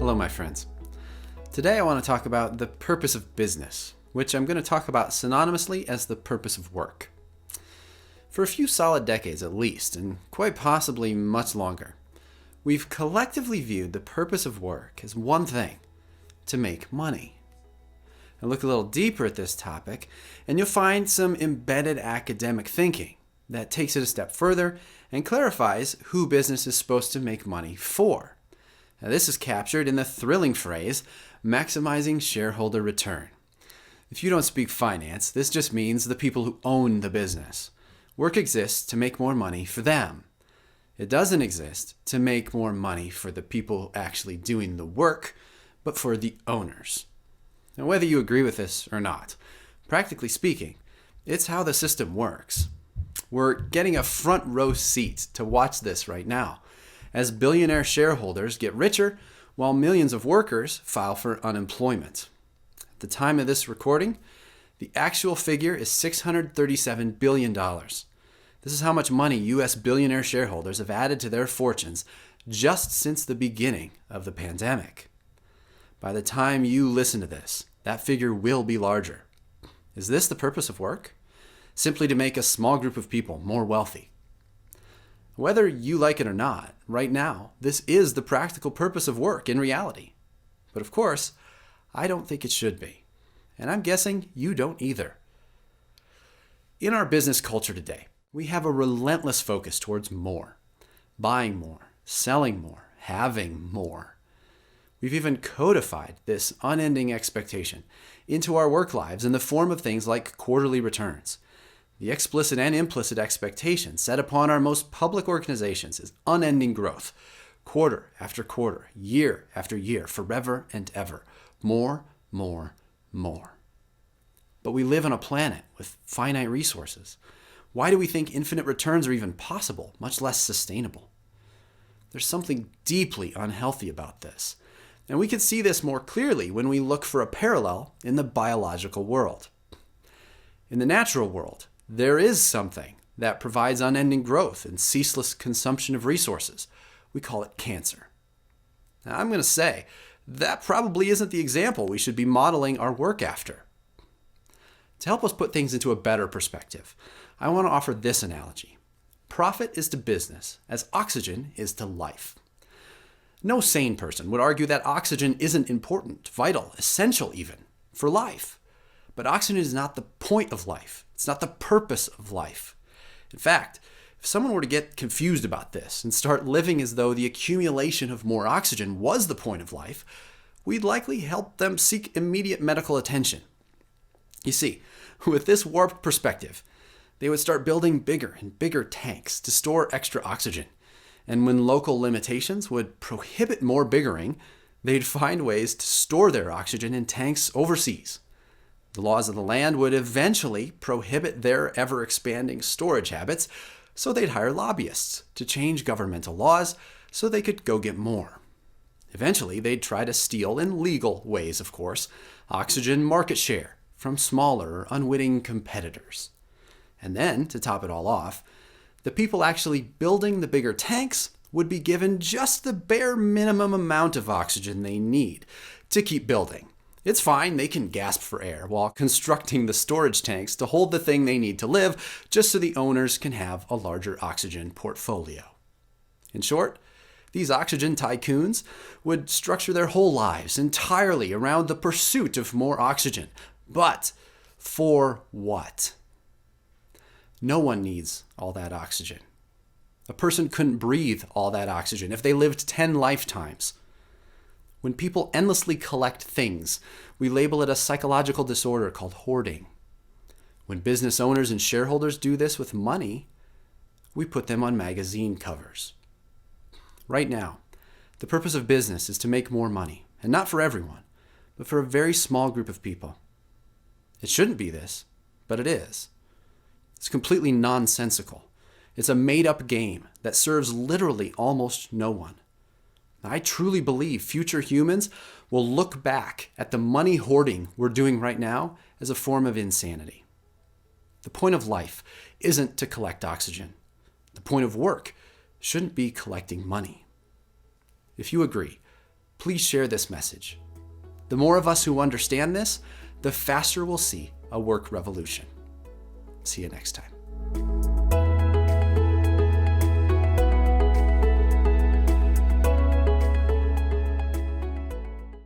Hello, my friends. Today I want to talk about the purpose of business, which I'm going to talk about synonymously as the purpose of work. For a few solid decades at least, and quite possibly much longer, we've collectively viewed the purpose of work as one thing: to make money. And look a little deeper at this topic, and you'll find some embedded academic thinking that takes it a step further and clarifies who business is supposed to make money for. Now, this is captured in the thrilling phrase, maximizing shareholder return. If you don't speak finance, this just means the people who own the business. Work exists to make more money for them. It doesn't exist to make more money for the people actually doing the work, but for the owners. Now, whether you agree with this or not, practically speaking, it's how the system works. We're getting a front row seat to watch this right now, as billionaire shareholders get richer while millions of workers file for unemployment. At the time of this recording, the actual figure is $637 billion. This is how much money U.S. billionaire shareholders have added to their fortunes just since the beginning of the pandemic. By the time you listen to this, that figure will be larger. Is this the purpose of work? Simply to make a small group of people more wealthy. Whether you like it or not, right now, this is the practical purpose of work in reality. But of course, I don't think it should be. And I'm guessing you don't either. In our business culture today, we have a relentless focus towards more. Buying more, selling more, having more. We've even codified this unending expectation into our work lives in the form of things like quarterly returns. The explicit and implicit expectation set upon our most public organizations is unending growth, quarter after quarter, year after year, forever and ever. More, more, more. But we live on a planet with finite resources. Why do we think infinite returns are even possible, much less sustainable? There's something deeply unhealthy about this. And we can see this more clearly when we look for a parallel in the biological world. In the natural world, there is something that provides unending growth and ceaseless consumption of resources. We call it cancer. Now, I'm going to say that probably isn't the example we should be modeling our work after. To help us put things into a better perspective, I want to offer this analogy. Profit is to business as oxygen is to life. No sane person would argue that oxygen isn't important, vital, essential even, for life. But oxygen is not the point of life. It's not the purpose of life. In fact, if someone were to get confused about this and start living as though the accumulation of more oxygen was the point of life, we'd likely help them seek immediate medical attention. You see, with this warped perspective, they would start building bigger and bigger tanks to store extra oxygen. And when local limitations would prohibit more biggering, they'd find ways to store their oxygen in tanks overseas. The laws of the land would eventually prohibit their ever-expanding storage habits, so they'd hire lobbyists to change governmental laws so they could go get more. Eventually, they'd try to steal, in legal ways of course, oxygen market share from smaller or unwitting competitors. And then, to top it all off, the people actually building the bigger tanks would be given just the bare minimum amount of oxygen they need to keep building. It's fine, they can gasp for air while constructing the storage tanks to hold the thing they need to live, just so the owners can have a larger oxygen portfolio. In short, these oxygen tycoons would structure their whole lives entirely around the pursuit of more oxygen. But for what? No one needs all that oxygen. A person couldn't breathe all that oxygen if they lived 10 lifetimes. When people endlessly collect things, we label it a psychological disorder called hoarding. When business owners and shareholders do this with money, we put them on magazine covers. Right now, the purpose of business is to make more money, and not for everyone, but for a very small group of people. It shouldn't be this, but it is. It's completely nonsensical. It's a made-up game that serves literally almost no one. I truly believe future humans will look back at the money hoarding we're doing right now as a form of insanity. The point of life isn't to collect oxygen. The point of work shouldn't be collecting money. If you agree, Please share this message. The more of us who understand this, the faster we'll see a work revolution. See you next time.